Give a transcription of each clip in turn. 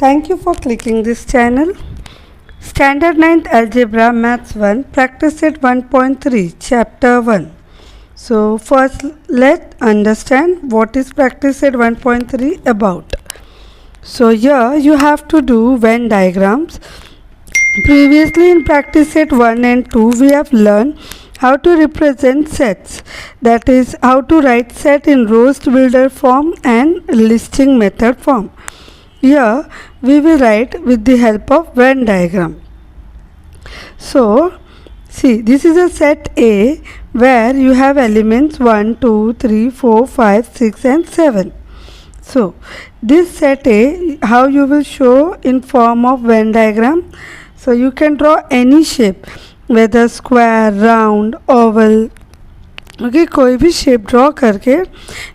Thank you for clicking this channel. Standard 9th Algebra Maths 1 Practice Set 1.3 Chapter 1. So first let's understand what is Practice Set 1.3 about. So here you have to do Venn diagrams. Previously in Practice Set 1 and 2 we have learned how to represent sets, that is how to write set in rows builder form and listing method form. Here we will write with the help of Venn diagram. So see, this is a set A where you have elements 1, 2, 3, 4, 5, 6 and 7. So this set A, how you will show in form of Venn diagram. So you can draw any shape, whether square, round, oval. Okay, कोई भी shape draw करके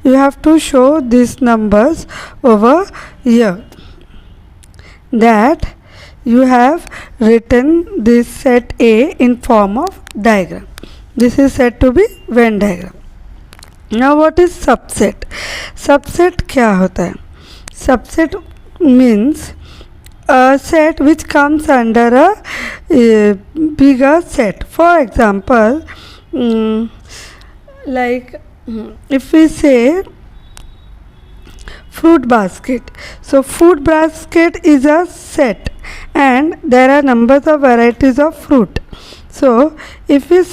you have to show these numbers over here, that you have written this set A in form of diagram. This is said to be Venn diagram. Now what is subset? Subset क्या होता है? Subset means a set which comes under a bigger set. For example, like if we say fruit basket. So fruit basket is a set and there are numbers of varieties of fruit. So if we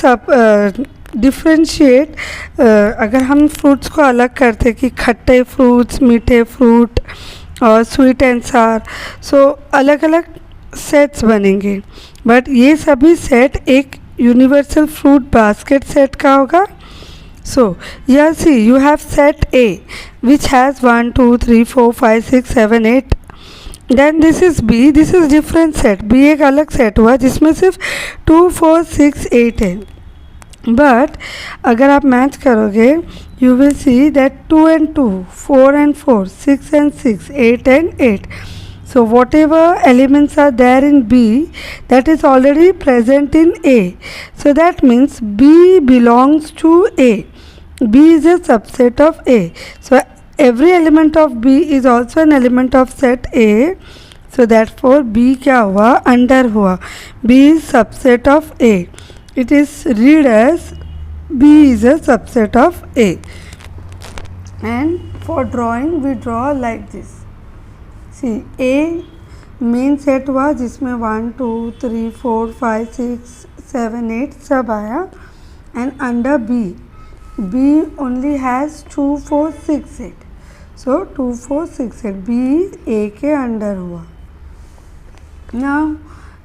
differentiate, अगर हम fruits को अलग करते कि खट्टे fruits, मीठे fruit और sweet and sour, so अलग अलग sets बनेंगे. But ये सभी set एक universal fruit basket set का होगा. So here see, you have set A which has 1, 2, 3, 4, 5, 6, 7, 8. Then this is B, this is different set. B एक अलग set हुआ जिसमें सिर्फ 2, 4, 6, 8 है. But अगर आप मैच करोगे, you will see that 2 and 2, 4 and 4, 6 and 6, 8 and 8. So whatever elements are there in B, that is already present in A. So that means B belongs to A. B is a subset of A. So every element of B is also an element of set A. So therefore B क्या हुआ? Under हुआ. B is subset of A. It is read as B is a subset of A. And for drawing we draw like this. See, A main set हुआ जिसमें 1, 2, 3, 4, 5, 6, 7, 8 सब आया. And under B, B only has 2, 4, 6, 8. So 2, 4, 6, 8. B A के under हुआ. Now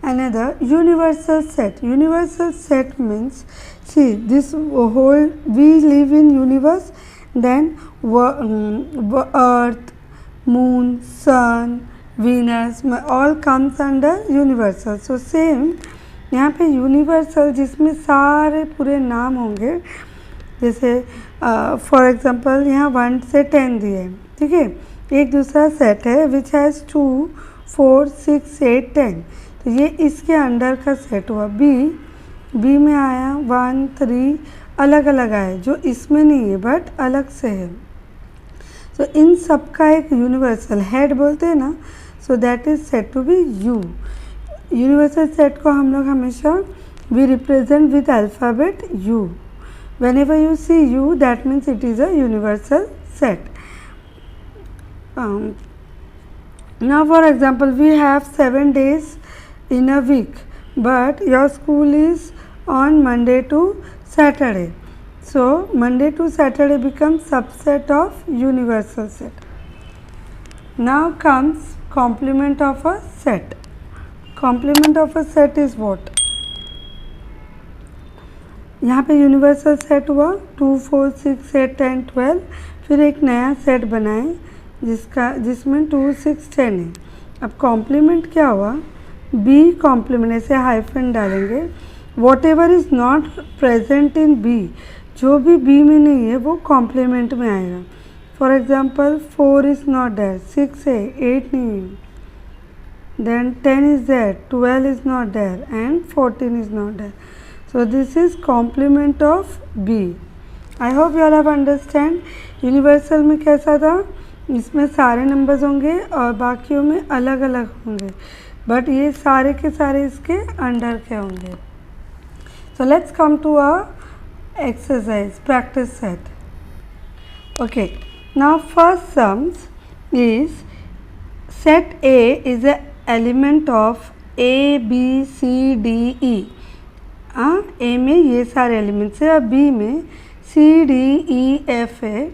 another universal set. Universal set means, see, this whole, we live in universe, then earth, moon, sun, Venus all comes under universal. So same यहाँ पे universal जिसमें सारे पूरे नाम होंगे, जैसे फॉर एग्जांपल यहाँ 1 से 10 दिए, ठीक है. एक दूसरा सेट है विच हैज़ 2, 4, 6, 8, 10. तो ये इसके अंडर का सेट हुआ. बी में आया 1, 3 अलग अलग आए जो इसमें नहीं है बट अलग से है. तो इन सब का एक यूनिवर्सल हेड बोलते हैं ना. So that is set to be U. Universal set को हम लोग हमेशा we represent with alphabet U. Whenever you see U, that means it is a universal set. Now for example, we have 7 days in a week, but your school is on Monday to Saturday. So Monday to Saturday becomes subset of universal set. Now comes complement of a set. Complement of a set is what? यहाँ पे universal set हुआ 2, 4, 6, 8, 10, 12. फिर एक नया set बनाए जिसमें 2, 6, 10 है. अब कॉम्प्लीमेंट क्या हुआ? बी कॉम्प्लीमेंट, ऐसे हाइफन डालेंगे. Whatever is not present in B, जो भी बी में नहीं है वो कॉम्प्लीमेंट में आएगा. For example 4 is not there, 6 है, 8 नहीं है. देन 10 इज़ देयर, 12 is not there and 14 is not there. So this is complement of B. I hope you all have understand. Universal में कैसा था? इसमें सारे नंबर्स होंगे और बाकियों में अलग अलग होंगे, बट ये सारे के सारे इसके अंडर के होंगे. So let's come to our exercise practice set. Okay, now first sums is set A is a element of A B C D E. A में ये सारे एलिमेंट्स है और B में C D E F है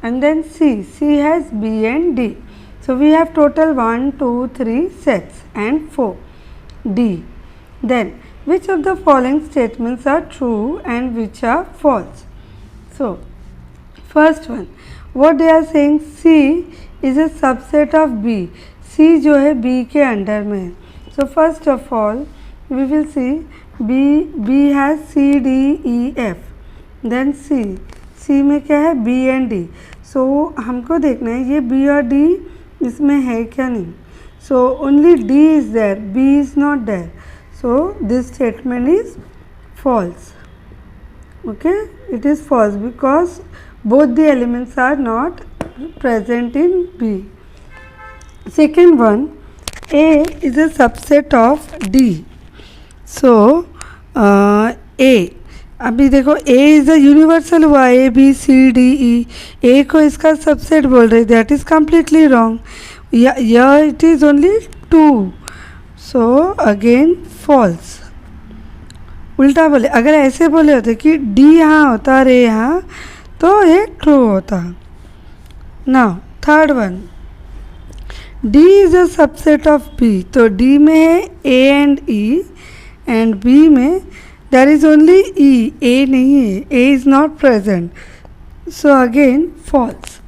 and then C has B and D. So we have total 1 2 3 sets and 4 D. Then which of the following statements are true and which are false? So first one, what they are saying, C is a subset of B. C जो है B के under में है. So first of all we will see B has C D E F. Then C में क्या है B and D. So हमको देखना है ये B और D इसमें है क्या नहीं. So only D is there, B is not there. So this statement is false. Okay, it is false because both the elements are not present in B. Second one, A is a subset of D. So A, अभी देखो A is a universal हुआ, A B C D E. A को इसका subset बोल रहे, that is completely wrong. Here it is only 2. So again false. उल्टा बोले, अगर ऐसे बोले होते कि D यहाँ होता और A यहाँ, तो ये true होता. Now third one, D is a subset of B. तो D में है A and E and B में there is only E. A नहीं है, A is not present. So again false.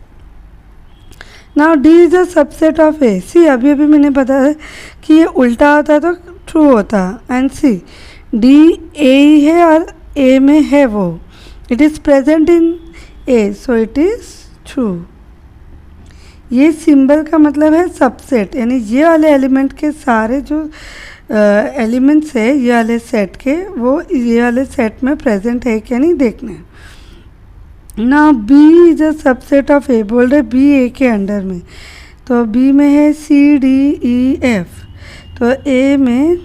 Now D is a subset of A. See अभी मैंने बताया कि ये उल्टा होता तो ट्रू होता. एंड सी D A ही है और A में है वो, it is present in A, so it is true. ये सिंबल का मतलब है सबसेट, यानी ये वाले एलिमेंट के सारे जो एलिमेंट्स है ये वाले सेट के, वो ये वाले सेट में प्रेजेंट है क्या नहीं देखना है. ना B is a subset of A, बोल रहे B A के अंडर में, तो B में है C D E F. तो A में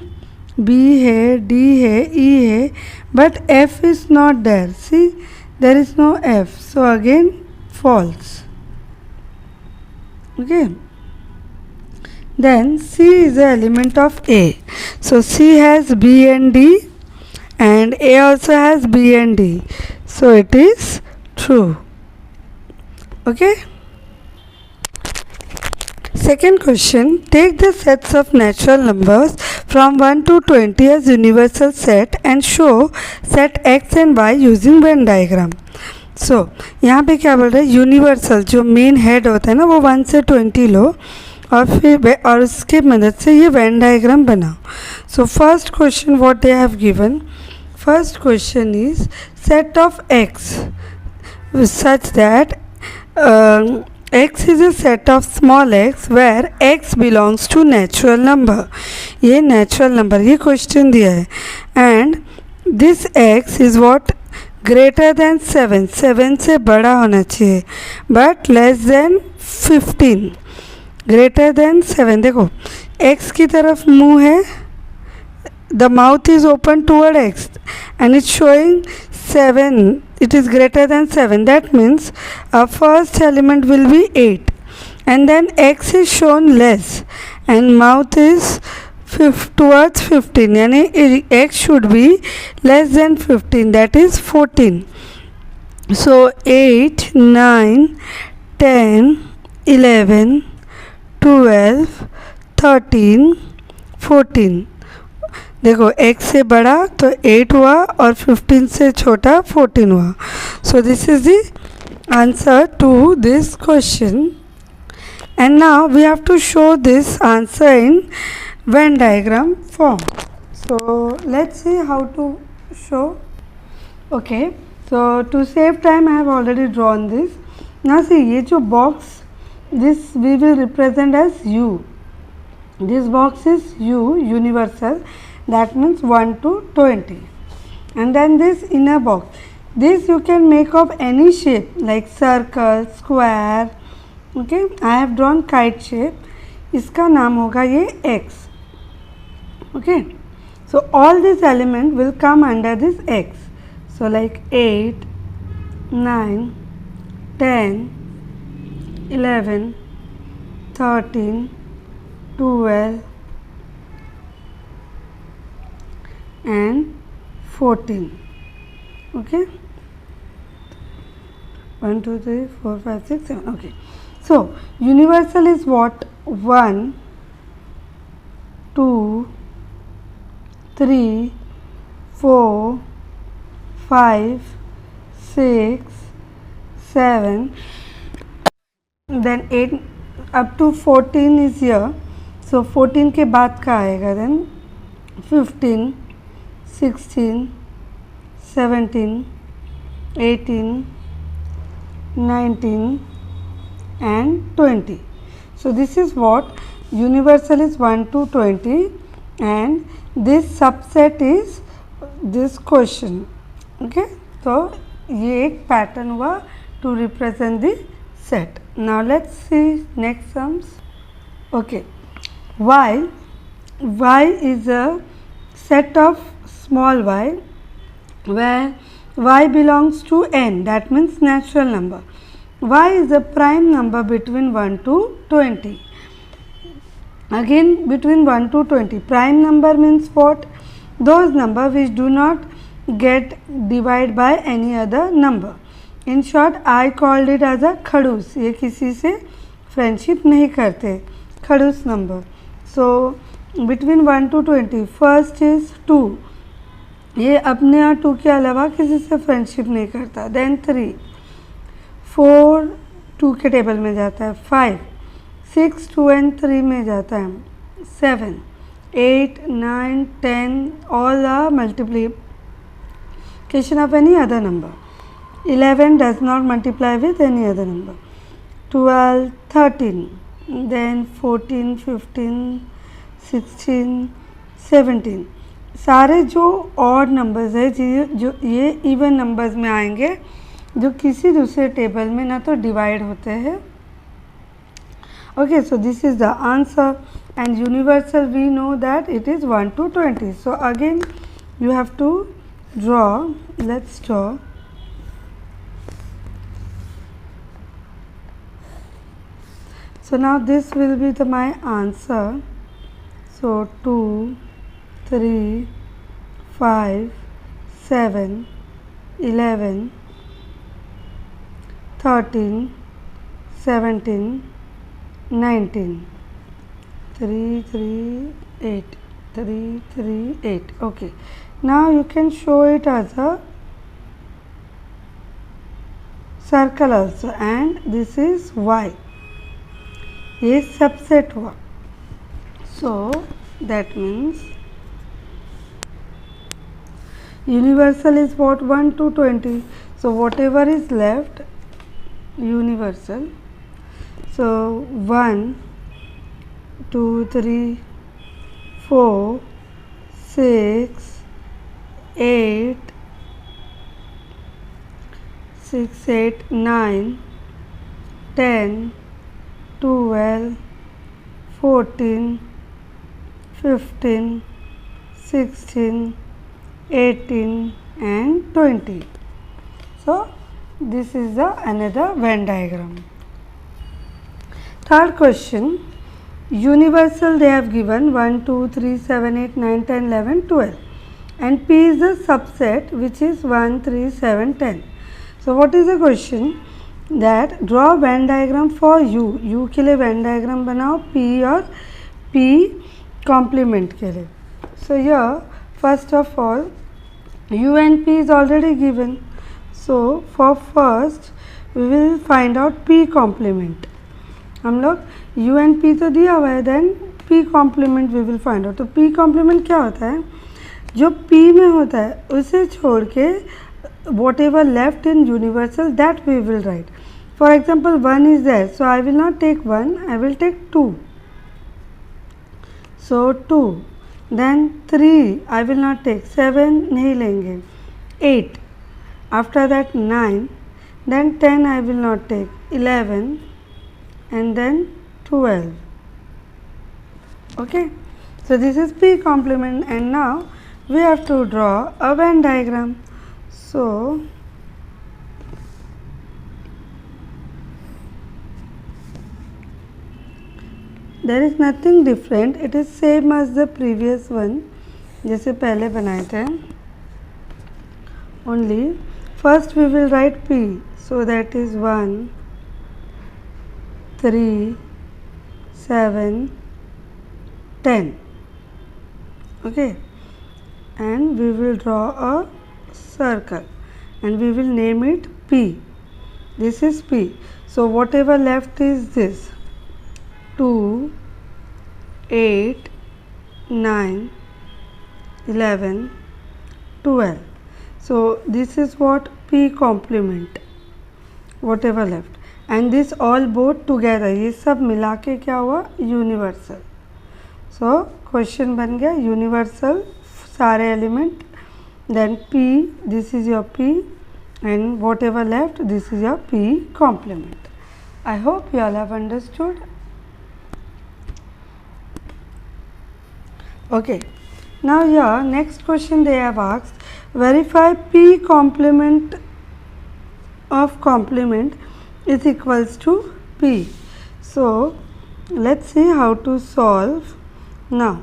B है, D है, E है, but F is not there. See, there is no F. So again false. Okay. Then C is the element of A. So C has B and D and A also has B and D. So it is true. Okay. Second question, take the sets of natural numbers from 1 to 20 as universal set and show set x and y using Venn diagram. So यहाँ पे क्या बोल रहे हैं, universal जो main head होता है ना वो 1 से 20 लो और फिर और उसके मदद से ये वेन डायग्राम बनाओ. So first question what they have given, first question is set of x such that x is a set of small x where x belongs to natural number. ये natural number, ये question दिया है. And this x is what, greater than 7, 7 से बड़ा होना चाहिए but less than 15. greater than 7, देखो x की तरफ मुंह है, the mouth is open toward x and it's showing 7, it is greater than 7. That means our first element will be 8 and then x is shown less and mouth is towards 15, yani x should be less than 15, that is 14. So 8, 9, 10, 11, 12, 13, 14. देखो x से बड़ा तो 8 हुआ और 15 से छोटा 14 हुआ. So this is the answer to this question. And now we have to show this answer in Venn diagram form. So let's see how to show. Okay, so to save time I have already drawn this. Now see, ये जो box, this we will represent as U. This box is U, universal, that means 1 to 20. And then this inner box, this you can make of any shape like circle, square, okay, I have drawn kite shape, इसका नाम होगा ये x. Okay, so all these elements will come under this x. So like 8, 9, 10, 11, 13, 12 and 14. Okay, 1 2 3 4 5 6 7. Okay, so universal is what? 1 2 3 4 5 6 7, then 8 up to 14 is here. So 14 के बाद का आएगा, then 15 16 17 18 19 and 20. So this is what universal is 1 to 20, and this subset is this question. Okay, so ये एक pattern हुआ to represent the set. Now let's see next sums. Okay, y is a set of small y where y belongs to n, that means natural number. Y is a prime number between 1 to 20. Again, between 1 to 20, prime number means what? Those number which do not get divided by any other number. In short, I called it as a खड़ूस. ये किसी से friendship नहीं करते, खड़ूस number. So between 1 to 20, first is 2. ये अपने और 2 के अलावा किसी से फ्रेंडशिप नहीं करता. Then 3, 4 2 के टेबल में जाता है. 5 6 2 and 3 में जाता है. 7 8 9 10 all are multiplication of any other number. 11 does not multiply with any other number. 12 13, then 14 15 16 17. सारे जो ऑड नंबर्स है जो ये इवन नंबर्स में आएंगे, जो किसी दूसरे टेबल में ना तो डिवाइड होते हैं. Okay, so this is the answer, and universal we know that it is 1 to 20. So again you have to draw. Let's draw. So now this will be my answer. So 2 3 5 7 11 13 17 19 3 3 8 3 3 8. Okay, now you can show it as a circle also, and this is y. ये subset हुआ. So that means universal is what? 1 to 20. So whatever is left universal. So 1 2 3 4 6 8 6 8 9 10 12 14 15 16 18 and 20. So this is the another Venn diagram. Third question, universal they have given 1 2 3 7 8 9 10 11 12, and P is the subset which is 1 3 7 10. So what is the question? That draw Venn diagram for u के लिए Venn diagram बनाओ, P और P complement के लिए. So here first of all u and P is already given. So for first we will find out P complement. हम लोग u and P तो दिया हुआ है, then P complement we will find out. तो P complement क्या होता है? जो P में होता है उसे छोड़ के whatever left in universal that we will write. For example, 1 is there, so I will not take 1, I will take 2. So 2, then 3 I will not take, 7 नहीं लेंगे, 8, after that 9, then 10 I will not take, 11, and then 12. Okay, so this is P complement, and now we have to draw a Venn diagram. So there is nothing different, it is same as the previous one जैसे पहले बनाए थे. Only first we will write P, so that is 1, 3, 7, 10. Okay, and we will draw a circle and we will name it P. This is P. So whatever left is this 2, 8, 9, 11, 12. So this is what P complement, whatever left, and this all both together, ये सब मिला के क्या हुआ, universal. So question बन गया universal सारे element, then P, this is your P, and whatever left, this is your P complement. I hope you all have understood. Okay, now here next question they have asked, verify P complement of complement is equals to P. So let's see how to solve. Now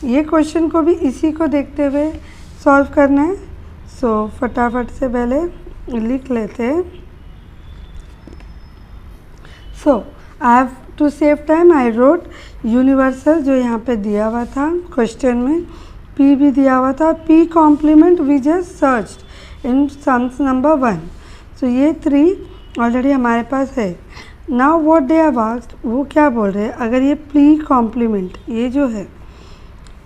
ये question को भी इसी को देखते हुए solve करना है. सो फटाफट से पहले लिख लेते हैं. So I have to save time I wrote universal जो यहाँ पे दिया हुआ था क्वेश्चन में, P भी दिया हुआ था, P complement we just searched in sums number 1. So ये 3 ऑलरेडी हमारे पास है. Now what they have asked, वो क्या बोल रहे हैं, अगर ये P कॉम्प्लीमेंट, ये जो है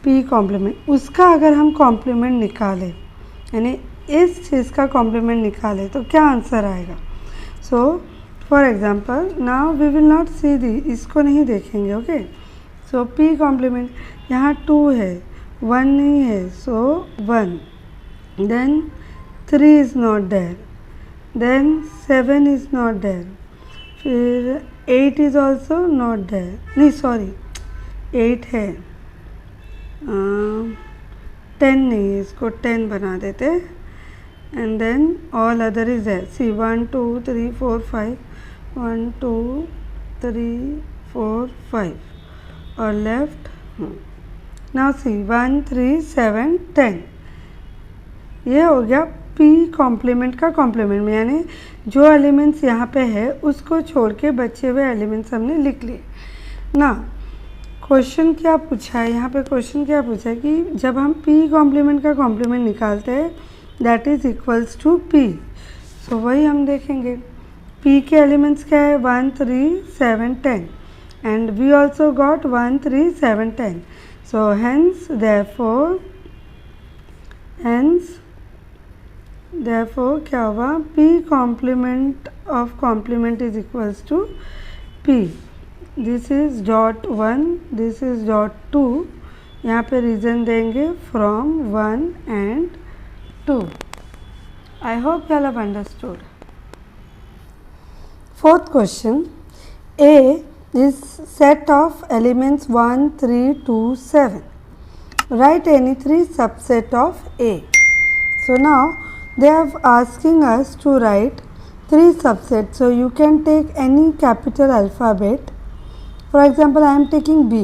P कॉम्प्लीमेंट, उसका अगर हम कॉम्प्लीमेंट निकालें, यानी इस चीज़ का कॉम्प्लीमेंट निकालें तो क्या आंसर आएगा. So for example now we will not see the, इसको नहीं देखेंगे. ओके, सो P कॉम्प्लीमेंट यहाँ 2 है, 1 नहीं है, so 1, then 3 is not there, then 7 is not there, फिर 8 इज़ ऑल्सो नॉट देयर, नहीं सॉरी 8 है, 10 नहीं है, इसको 10 बना देते, and then all other is there. See 1 2 3 4 5, 1 2 3 4 5 और लेफ्ट. Now see 1 3 7 10. ये हो गया P कॉम्प्लीमेंट का कॉम्प्लीमेंट में, यानी जो एलिमेंट्स यहाँ पे है उसको छोड़ के बचे हुए एलिमेंट्स हमने लिख लिए ना. क्वेश्चन क्या पूछा है यहाँ पे, क्वेश्चन क्या पूछा है कि जब हम P कॉम्प्लीमेंट का कॉम्प्लीमेंट निकालते हैं that is equals to P. So वही हम देखेंगे. P के एलिमेंट्स क्या है, 1 3 7 10, and we also got 1 3 7 10. So hence therefore क्या हुआ, P complement of complement is equals to P. This is dot 1, this is dot 2. यहाँ पे रीज़न देंगे from 1 and 2. I hope you all have understood. Fourth question, A is set of elements 1 3 2 7. Write any 3 subset of A. So now they are asking us to write 3 subsets. So you can take any capital alphabet. For example, I am taking B.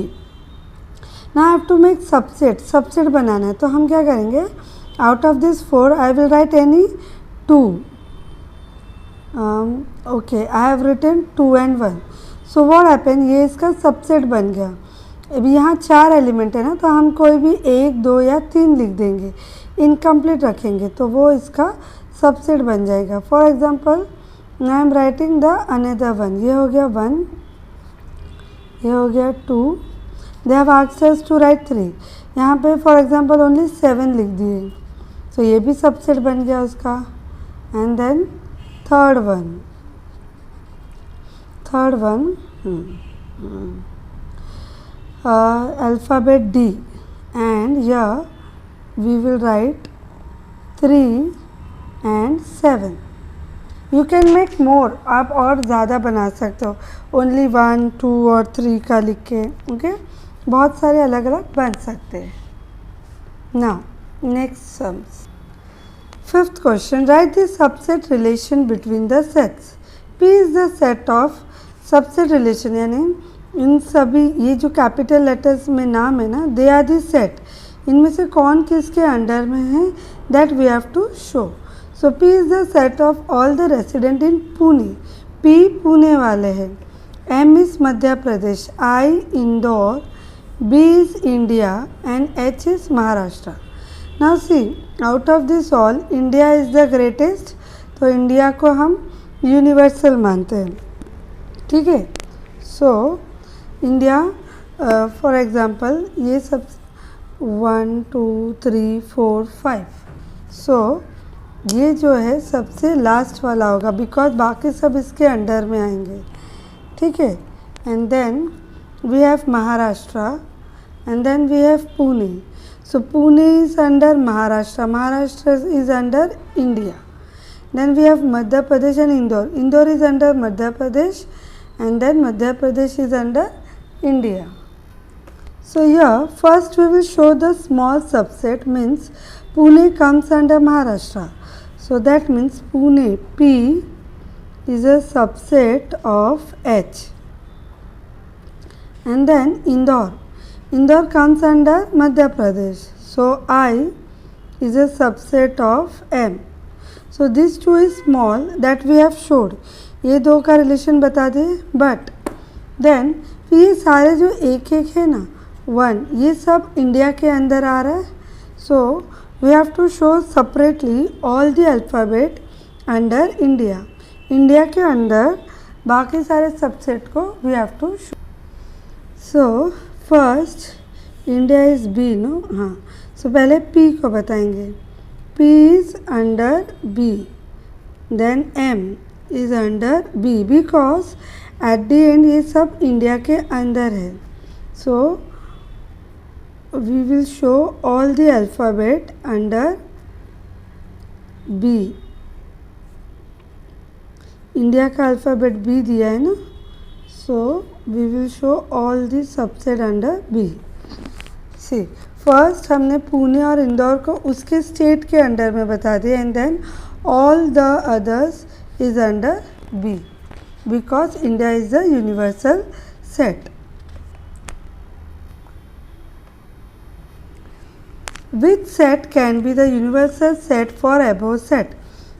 Now I have to make subset. Subset बनाना है, तो हम क्या करेंगे, out of this 4 I will write any 2. Okay, I have written 2 and 1. So what happened, ये इसका subset बन गया. अभी यहाँ 4 एलिमेंट है ना, तो हम कोई भी 1 2 या 3 लिख देंगे, इनकम्प्लीट रखेंगे, तो वो इसका सबसेट बन जाएगा. For example I am writing the another 1. ये हो गया 1, ये हो गया 2. They have asked us to write 3. यहाँ पे फॉर एग्जांपल ओनली 7 लिख दिए, सो ये भी सबसेट बन गया उसका. And then third one alphabet D, and here we will write 3 and 7. You can make more, आप और ज़्यादा बना सकते हो, ओनली 1 2 और 3 का लिख के, ओके, बहुत सारे अलग अलग बन सकते हैं. Now next sums. Fifth question, right the subset relation between the sets. P is the set of subset relation, यानी इन सभी ये जो कैपिटल लेटर्स में नाम है ना, दे आर द सेट. इनमें से कौन किसके अंडर में है, that we have to show. So P is the set of all the resident in Pune. P Pune वाले हैं. M is Madhya Pradesh, I Indore, B is India and H is Maharashtra. Now see, out of this all India is the greatest, तो India को हम universal मानते हैं. ठीक है. So India for example ये सब 1 2 3 4 5. सो ये जो है सबसे लास्ट वाला होगा, बिकॉज बाकी सब इसके अंडर में आएंगे. ठीक है. And then we have Maharashtra and then we have Pune. So Pune is under Maharashtra, Maharashtra is under India. Then we have Madhya Pradesh and Indore, Indore is under Madhya Pradesh and then Madhya Pradesh is under India. So here first we will show the small subset, means Pune comes under Maharashtra. So that means Pune, P is a subset of H. And then Indore, Indore comes under Madhya Pradesh. So I is a subset of M. So these two is small that we have showed. ये दो का relation बता दिए. But then ये सारे जो एक एक है ना 1, ये सब इंडिया के अंदर आ रहा है. So we have to show separately all the alphabet under India. India के अंदर बाकी सारे सबसेट को we have to show. So first India is B, no. हाँ, सो पहले पी को बताएंगे. P is under B, then M is under B, because at the end ये सब इंडिया के अंदर है. सो we will show all the alphabet under B. इंडिया का अल्फ़ाबेट B दिया है ना, so we will show all the subset under B. See, first हमने पुणे और इंदौर को उसके स्टेट के अंडर में बता दिया, and then all the others is under B because India is the universal set. Which set can be the universal set for above set?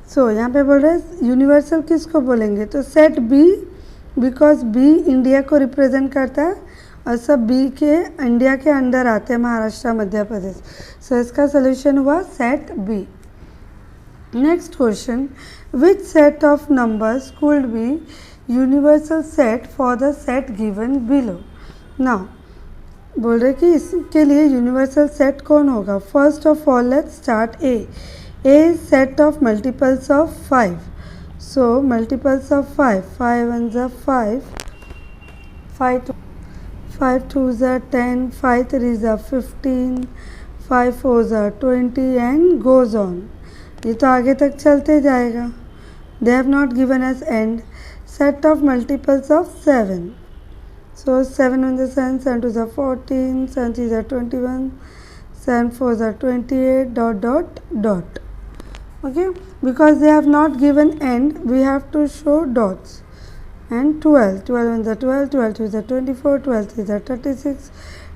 So यहाँ पे बोल रहे हैं यूनिवर्सल किसको बोलेंगे, तो set B, because B India को represent करता है और सब बी के इंडिया के अंदर आते हैं, महाराष्ट्र मध्य प्रदेश. सो इसका सोल्यूशन हुआ set B. Next question, which set of numbers could be universal set for the set given below. Now बोल रहे कि इसके लिए यूनिवर्सल सेट कौन होगा. First of all let's start A. A set of multiples of 5. So multiples of 5, 5 1 ज़ा 5, 5 2 ज़ा 10, 5 3 ज़ा 15, 5 4 ज़ा 20 एंड गोज ऑन. ये तो आगे तक चलते जाएगा. They have not given us and. Set of multiples of 7. So 7 1 is 7, 7 2 is 14, 7 3 is 21, 7 4 is 28, dot dot dot. Okay, because they have not given end, we have to show dots. And 12, 12 1 is 12, 12 2 is 24, 12 3 is 36,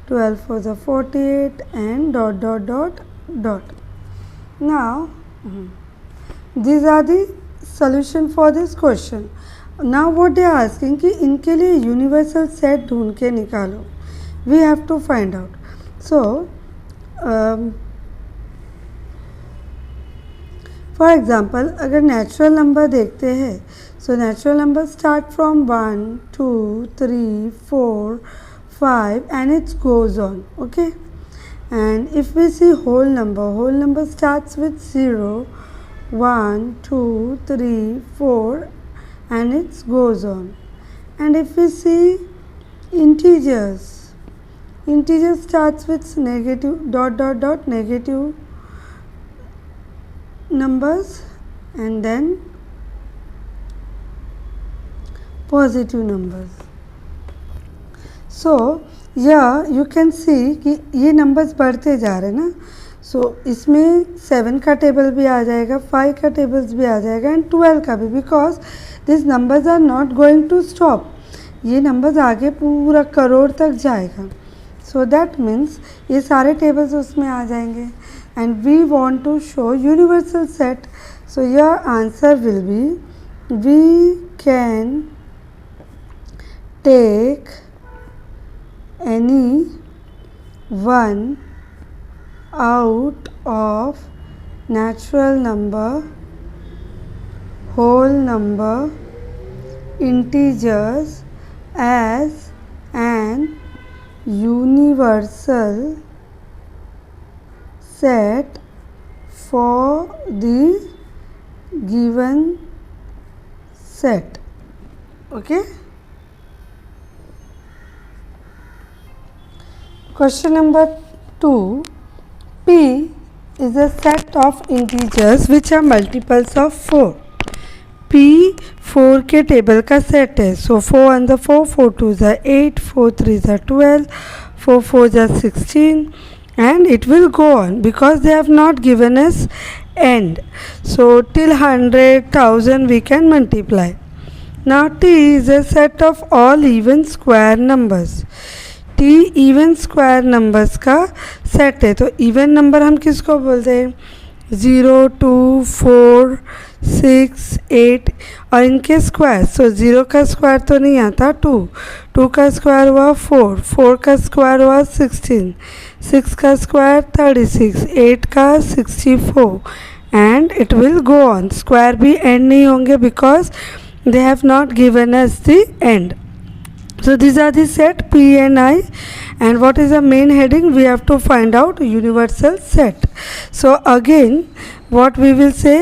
12 4 is 48, and dot dot dot dot. Now these are the solution for this question. Now what they are asking कि इनके लिए universal set ढूंढ के निकालो. We have to find out. So for example अगर natural number देखते हैं, so natural number start from 1 2 3 4 5 and it's goes on. Okay, and if we see whole number starts with 0 1 2 3 4 and it goes on. And if we see integers starts with negative dot dot dot negative numbers and then positive numbers. So you can see कि ये numbers बढ़ते जा रहे हैं ना. सो इसमें 7 का table भी आ जाएगा, 5 का टेबल्स भी आ जाएगा एंड 12 का भी, because this numbers are not going to stop. ये नंबर्स आगे पूरा करोड़ तक जाएगा. सो दैट मीन्स ये सारे टेबल्स उसमें आ जाएंगे and we want to show universal set. So your answer will be we can take any one out of natural number, whole number, integers as an universal set for the given set. Okay. Question number 2. P is a set of integers which are multiples of 4. P 4 के table का set है. सो 4 and the 4, 4 2s are 8, 4 3s are 12, 4 4s are 16 and it will go on because they have not given us end. So till 100,000 we can multiply. Now T is a set of all even square numbers. T even square numbers का set है. तो even number हम किसको बोलते हैं? 0 2 4 6 8 और इनके square. सो 0 का स्क्वायर तो नहीं आता 2, 2 का स्क्वायर हुआ 4, 4 का स्क्वायर हुआ 16, 6 का स्क्वायर 36, 8 का 64 and it will go on. Square भी एंड नहीं होंगे because they have not given us the end. So these are the set P and I, and what is the main heading? We have to find out universal set. So again what we will say,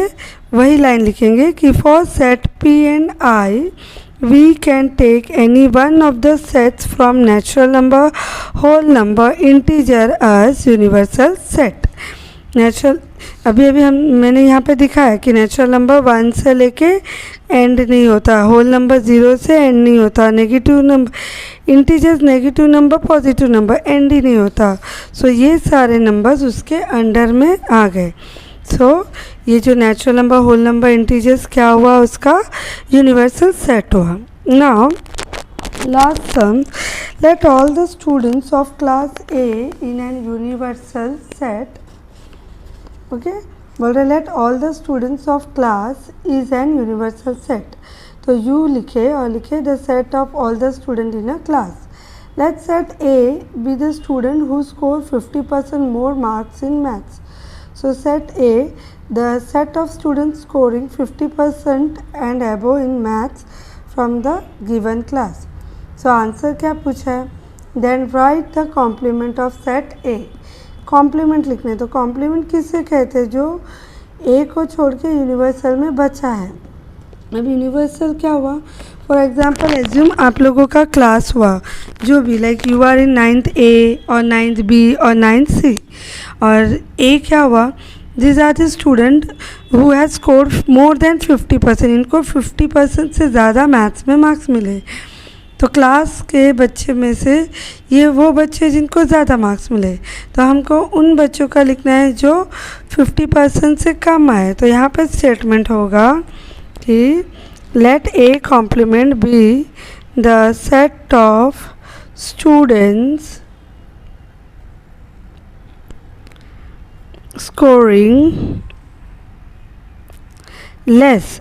वही line लिखेंगे कि for set P and I we can take any one of the sets from natural number, whole number, integer as universal set. Natural अभी मैंने यहाँ पे दिखाया कि natural number 1 से लेके एंड नहीं होता, होल नंबर 0 से एंड नहीं होता, negative number integers negative number positive number and he नहीं होता. सो ये सारे नंबर्स उसके अंडर में आ गए. सो ये जो natural number, whole number, integers क्या हुआ? उसका यूनिवर्सल सेट हुआ. Now last sum, let all the students of class A in an universal set. Okay, बोल रहे let all the students of class is an universal set. तो you लिखे और लिखे the set of all the student in a class. Let set A be the student who score 50% more marks in maths. So set A the set of students scoring 50% and above in maths from the given class. So answer क्या पूछा है? Then write the complement of set A. Complement लिखने, तो complement किससे कहते हैं? जो ए को छोड़ के यूनिवर्सल में बचा है. अब यूनिवर्सल क्या हुआ? फॉर एग्जांपल एज्यूम आप लोगों का क्लास हुआ जो भी, like you are in 9th A और 9th बी और 9th सी, और ए क्या हुआ? This are the student who has score more than 50%. इनको 50% से ज़्यादा मैथ्स में मार्क्स मिले. तो क्लास के बच्चे में से ये वो बच्चे जिनको ज़्यादा मार्क्स मिले, तो हमको उन बच्चों का लिखना है जो 50% से कम आए. तो यहाँ पर स्टेटमेंट होगा कि let A complement be the set of students scoring less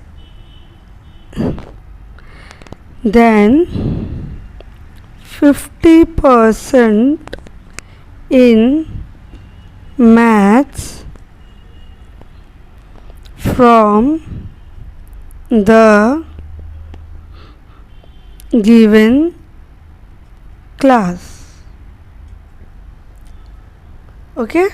then 50% in maths from the given class. Okay.